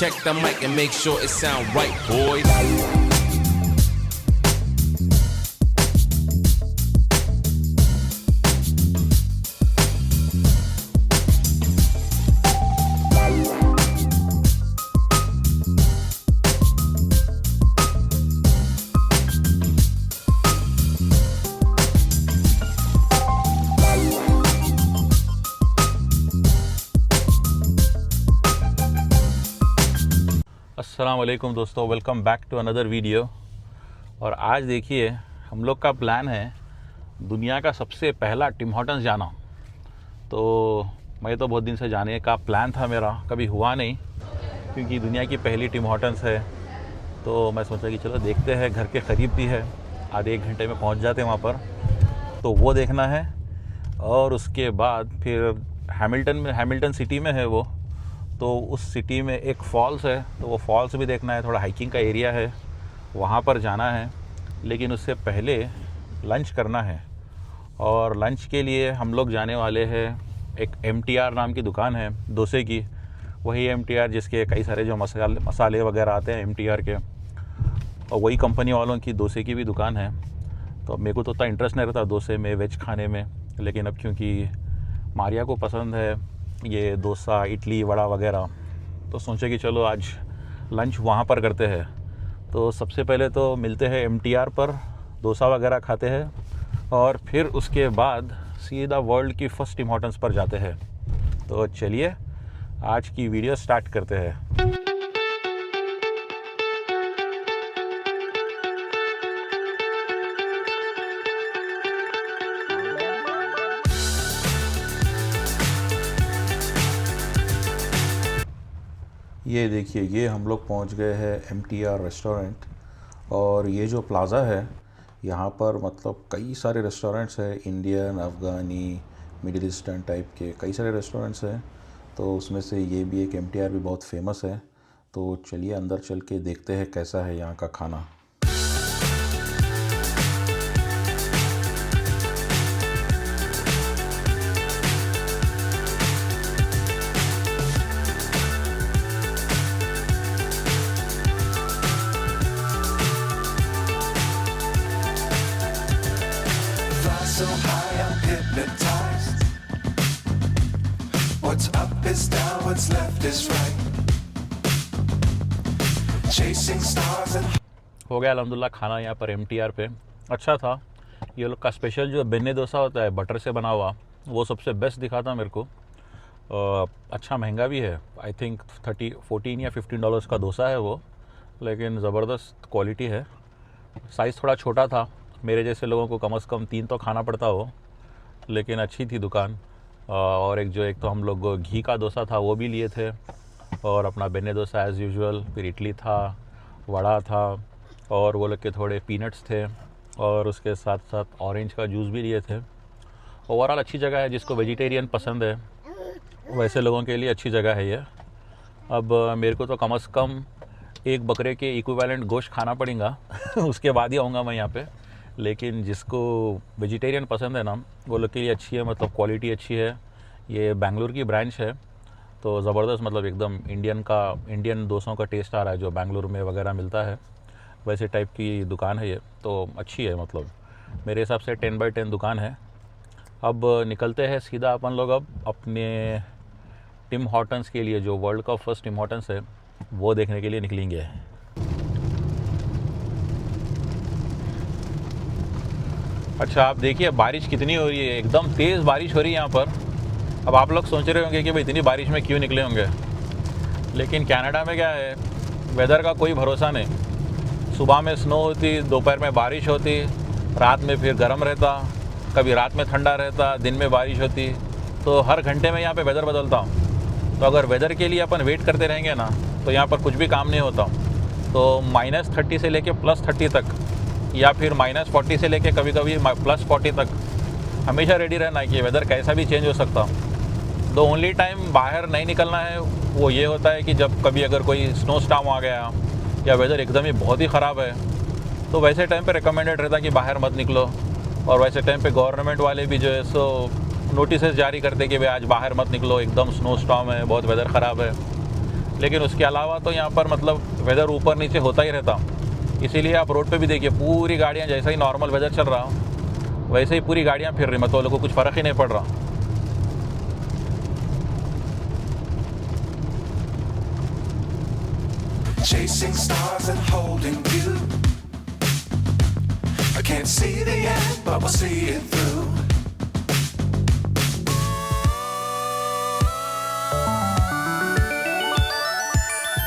check the mic and make sure it sound right, boys. अस्सलाम वालेकुम दोस्तों, welcome back to another video. और आज देखिए हम लोग का प्लान है दुनिया का सबसे पहला टिम हॉर्टन्स जाना। तो मैं तो बहुत दिन से जाने का प्लान था मेरा, कभी हुआ नहीं क्योंकि दुनिया की पहली टिम हॉर्टन्स है। तो मैं सोचा कि चलो देखते हैं, घर के करीब भी है, आधे एक घंटे में पहुंच जाते हैं वहाँ पर, तो वो देखना है। और उसके बाद फिर हैमिल्टन सिटी में है वो, तो उस सिटी में एक फॉल्स है, तो वो फॉल्स भी देखना है। थोड़ा हाइकिंग का एरिया है, वहाँ पर जाना है। लेकिन उससे पहले लंच करना है, और लंच के लिए हम लोग जाने वाले हैं एक MTR नाम की दुकान है डोसे की। वही MTR जिसके कई सारे जो मसाले वगैरह आते हैं MTR के, और वही कंपनी वालों की डोसे की भी दुकान है। तो मेरे को तो उतना इंटरेस्ट नहीं रहता डोसे में, वेज खाने में, लेकिन अब क्योंकि मारिया को पसंद है ये डोसा, इडली, वड़ा वगैरह, तो सोचे कि चलो आज लंच वहाँ पर करते हैं। तो सबसे पहले तो मिलते हैं MTR पर, डोसा वगैरह खाते हैं, और फिर उसके बाद सीधा वर्ल्ड की फर्स्ट टिम हॉर्टन्स पर जाते हैं। तो चलिए आज की वीडियो स्टार्ट करते हैं। ये देखिए, ये हम लोग पहुंच गए हैं MTR रेस्टोरेंट। और ये जो प्लाज़ा है यहाँ पर मतलब कई सारे रेस्टोरेंट्स हैं, Indian, Afghani, middle eastern type के कई सारे रेस्टोरेंट्स हैं। तो उसमें से ये भी एक MTR भी बहुत फेमस है। तो चलिए अंदर चल के देखते हैं कैसा है यहाँ का खाना। So high, I'm hypnotized. What's up is down, what's left is right. Chasing stars and हो गया अल्हम्दुलिल्लाह खाना यहाँ पर MTR पे। अच्छा था। ये लोग का स्पेशल जो बेन्ने डोसा होता है बटर से बना हुआ, वो सबसे बेस्ट दिखा था मेरे को। अच्छा महंगा भी है, आई थिंक 14 या $15 का डोसा है वो, लेकिन ज़बरदस्त क्वालिटी है। साइज़ थोड़ा छोटा था, मेरे जैसे लोगों को कम से कम 3 तो खाना पड़ता हो, लेकिन अच्छी थी दुकान। और एक तो हम लोग घी का डोसा था वो भी लिए थे, और अपना बेन्ने डोसा एज़ यूजुअल, फिर इडली था, वड़ा था, और वो लोग के थोड़े पीनट्स थे, और उसके साथ साथ ऑरेंज का जूस भी लिए थे। ओवरऑल अच्छी जगह है, जिसको वेजिटेरियन पसंद है वैसे लोगों के लिए अच्छी जगह है ये। अब मेरे को तो कम से कम एक बकरे के इक्विवेलेंट गोश्त खाना पड़ेगा उसके बाद ही आऊँगा मैं यहाँ पे। लेकिन जिसको वेजिटेरियन पसंद है ना, वो लोग के लिए अच्छी है, मतलब क्वालिटी अच्छी है। ये बेंगलुरु की ब्रांच है, तो ज़बरदस्त, मतलब एकदम इंडियन डोसों का टेस्ट आ रहा है जो बेंगलुरु में वगैरह मिलता है, वैसे टाइप की दुकान है ये। तो अच्छी है, मतलब मेरे हिसाब से 10x10 दुकान है। अब निकलते हैं सीधा अपन लोग अब अपने टिम हॉर्टन्स के लिए, जो वर्ल्ड का फर्स्ट टिम हॉर्टन्स है वो देखने के लिए निकलेंगे। अच्छा, आप देखिए बारिश कितनी हो रही है, एकदम तेज़ बारिश हो रही है यहाँ पर। अब आप लोग सोच रहे होंगे कि भाई इतनी बारिश में क्यों निकले होंगे, लेकिन कनाडा में क्या है, वेदर का कोई भरोसा नहीं। सुबह में स्नो होती, दोपहर में बारिश होती, रात में फिर गर्म रहता, कभी रात में ठंडा रहता, दिन में बारिश होती। तो हर घंटे में यहाँ पे वेदर बदलता हूँ। तो अगर वेदर के लिए अपन वेट करते रहेंगे ना, तो यहाँ पर कुछ भी काम नहीं होता। तो -30 से लेके +30 तक, या फिर -40 से लेके कभी कभी +40 तक हमेशा रेडी रहना है कि वेदर कैसा भी चेंज हो सकता। द ओनली टाइम बाहर नहीं निकलना है वो ये होता है कि जब कभी अगर कोई स्नो स्टॉर्म आ गया या वेदर एकदम ही बहुत ही ख़राब है, तो वैसे टाइम पे रिकमेंडेड रहता है कि बाहर मत निकलो। और वैसे टाइम पे गवर्नमेंट वाले भी जो है सो नोटिस जारी करते कि भाई आज बाहर मत निकलो, एकदम स्नो स्टॉर्म है, बहुत वेदर ख़राब है। लेकिन उसके अलावा तो यहाँ पर मतलब वेदर ऊपर नीचे होता ही रहता, इसीलिए आप रोड पे भी देखिए पूरी गाड़ियाँ, जैसा ही नॉर्मल वेदर चल रहा वैसे ही पूरी गाड़ियाँ फिर रही, मतलब लोगों को कुछ फ़र्क ही नहीं पड़ रहा। Chasing stars and holding you. I can't see the end, but we'll see it through.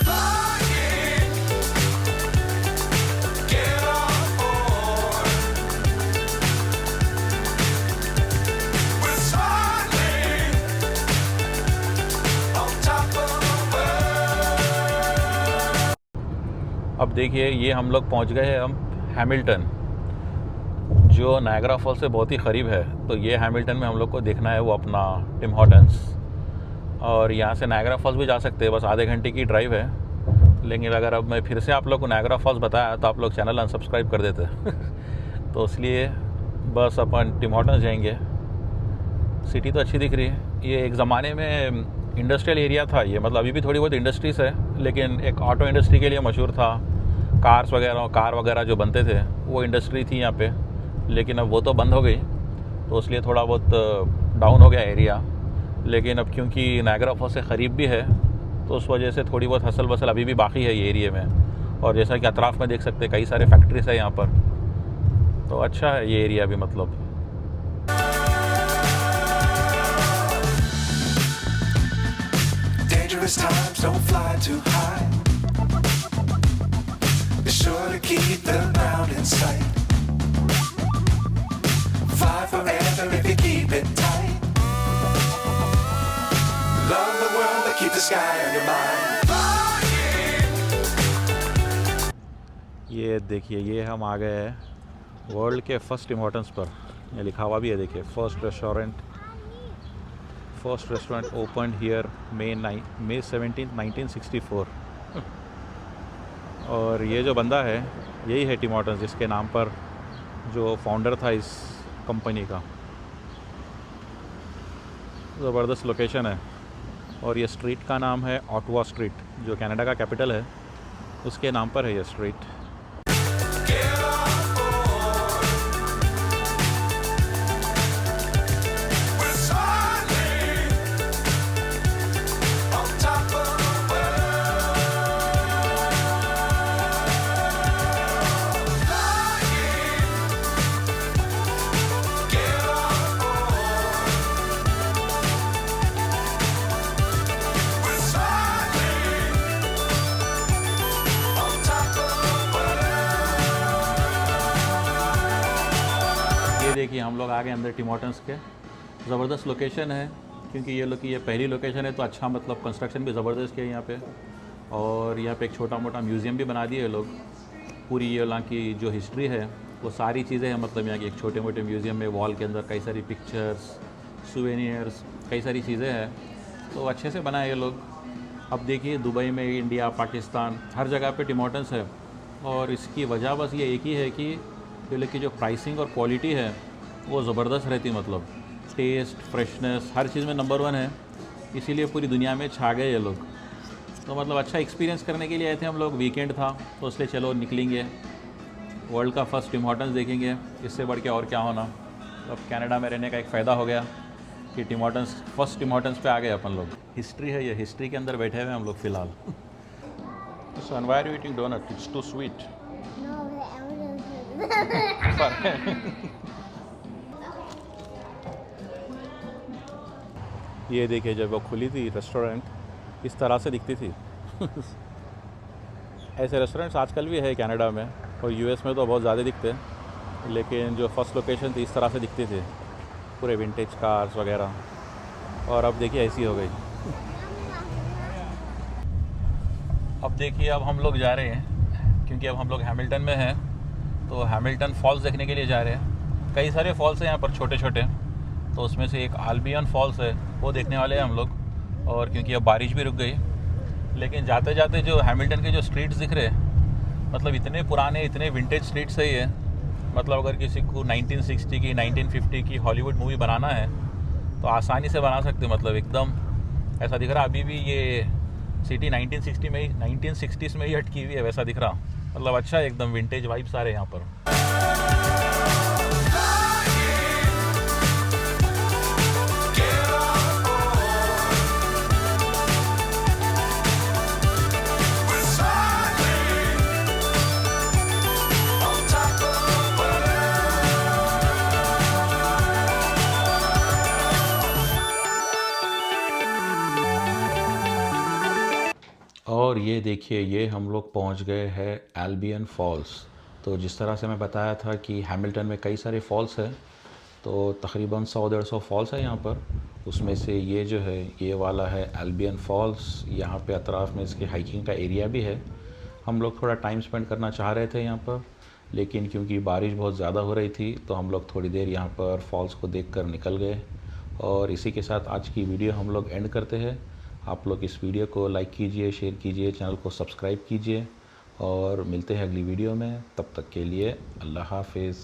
Flying, get on board. We're smiling on top of the world. अब देखिए ये हम लोग पहुंच गए हैं हम हैमिल्टन, जो नायग्रा फॉल से बहुत ही करीब है। तो ये हैमिल्टन में हम लोग को देखना है वो अपना टिम हॉर्टन्स, और यहाँ से नायग्रा फॉल्स भी जा सकते हैं, बस आधे घंटे की ड्राइव है। लेकिन अगर अब मैं फिर से आप लोग को नायग्रा फॉल्स बताया तो आप लोग चैनल अनसब्सक्राइब कर देते तो इसलिए बस अपन टिम हॉर्टन्स जाएंगे। सिटी तो अच्छी दिख रही है। ये एक ज़माने में इंडस्ट्रियल एरिया था ये, मतलब अभी भी थोड़ी बहुत इंडस्ट्रीज़ है, लेकिन एक ऑटो इंडस्ट्री के लिए मशहूर था। कार वगैरह जो बनते थे वो इंडस्ट्री थी यहाँ पे, लेकिन अब वो तो बंद हो गई, तो इसलिए थोड़ा बहुत डाउन हो गया एरिया। लेकिन अब क्योंकि नायग्रा फॉल्स से करीब भी है तो उस वजह से थोड़ी बहुत हसल बसल अभी भी बाकी है ये एरिया में। और जैसा कि अतराफ़ में देख सकते हैं कई सारे फैक्ट्रीज है यहाँ पर, तो अच्छा है ये एरिया भी। मतलब Dangerous times, don't fly too high. Be sure to keep the ground in sight. Fly forever if you keep it tight. Love the world, but keep the sky on your mind. ये देखिए ये हम आ गए हैं world के first Tim Hortons पर। ये लिखा हुआ भी है देखिए, first restaurant open here May 17, 1964। और ये जो बंदा है यही है टिम हॉर्टन्स, जिसके नाम पर जो फाउंडर था इस कंपनी का। ज़बरदस्त लोकेशन है। और ये स्ट्रीट का नाम है ऑटवा स्ट्रीट, जो कनाडा का कैपिटल है, उसके नाम पर है ये स्ट्रीट। देखिए हम लोग आ गए अंदर टिम हॉर्टन्स के। ज़बरदस्त लोकेशन है, क्योंकि ये लोग की ये पहली लोकेशन है, तो अच्छा मतलब कंस्ट्रक्शन भी ज़बरदस्त है यहाँ पे। और यहाँ पे एक छोटा मोटा म्यूज़ियम भी बना दिए ये लोग। पूरी ये यहाँ की जो हिस्ट्री है वो सारी चीज़ें हैं, मतलब यहाँ की एक छोटे मोटे म्यूज़ियम में वॉल के अंदर कई सारी पिक्चर्स, सुवेनियर्स, कई सारी चीज़ें हैं, तो अच्छे से बनाए ये लोग। अब देखिए दुबई में, इंडिया, पाकिस्तान, हर जगह पे टिम हॉर्टन्स है। और इसकी वजह बस ये एक ही है कि ये लोग की जो प्राइसिंग और क्वालिटी है वो ज़बरदस्त रहती है, मतलब टेस्ट, फ्रेशनेस, हर चीज़ में नंबर 1 है। इसीलिए पूरी दुनिया में छा गए ये लोग। तो मतलब अच्छा एक्सपीरियंस करने के लिए आए थे हम लोग, वीकेंड था तो इसलिए चलो निकलेंगे, वर्ल्ड का फर्स्ट टिम हॉर्टन्स देखेंगे, इससे बढ़ के और क्या होना। अब कनाडा में रहने का एक फ़ायदा हो गया कि Tim Hortons, first Tim Hortons पे आ गए अपन लोग। हिस्ट्री है ये, हिस्ट्री के अंदर बैठे हुए हम लोग फ़िलहाल। So why are you eating donut? It's too sweet. No, the ये देखिए जब वो खुली थी रेस्टोरेंट, इस तरह से दिखती थी। ऐसे रेस्टोरेंट्स आजकल भी है कनाडा में, और यूएस में तो बहुत ज़्यादा दिखते हैं, लेकिन जो फर्स्ट लोकेशन थी इस तरह से दिखती थी, पूरे विंटेज कार्स वगैरह। और अब देखिए ऐसी हो गई। अब देखिए अब हम लोग जा रहे हैं, क्योंकि अब हम लोग हैमिल्टन में हैं, तो हैमिल्टन फॉल्स देखने के लिए जा रहे हैं। कई सारे फॉल्स हैं यहाँ पर छोटे छोटे, तो उसमें से एक आल्बियन फॉल्स है, वो देखने वाले हैं हम लोग। और क्योंकि अब बारिश भी रुक गई, लेकिन जाते जाते जो हैमिल्टन के जो स्ट्रीट्स दिख रहे हैं, मतलब इतने पुराने, इतने विंटेज स्ट्रीट्स है ये। मतलब अगर किसी को 1960 की, 1950 की हॉलीवुड मूवी बनाना है तो आसानी से बना सकते, मतलब एकदम ऐसा दिख रहा है। अभी भी ये सिटी 1960s में ही अटकी हुई है वैसा दिख रहा, मतलब अच्छा है, एकदम विंटेज वाइब्स आ रहे हैं यहाँ पर। और ये देखिए, ये हम लोग पहुंच गए हैं एल्बियन फॉल्स। तो जिस तरह से मैं बताया था कि हैमिल्टन में कई सारे फॉल्स हैं, तो तकरीबन 100-150 फॉल्स है यहाँ पर। उसमें से ये जो है, ये वाला है एल्बियन फॉल्स। यहाँ पे अतराफ़ में इसके हाइकिंग का एरिया भी है। हम लोग थोड़ा टाइम स्पेंड करना चाह रहे थे यहाँ पर, लेकिन क्योंकि बारिश बहुत ज़्यादा हो रही थी तो हम लोग थोड़ी देर यहाँ पर फॉल्स को देखकर निकल गए। और इसी के साथ आज की वीडियो हम लोग एंड करते हैं। आप लोग इस वीडियो को लाइक कीजिए, शेयर कीजिए, चैनल को सब्सक्राइब कीजिए और मिलते हैं अगली वीडियो में। तब तक के लिए अल्लाह हाफ़िज़।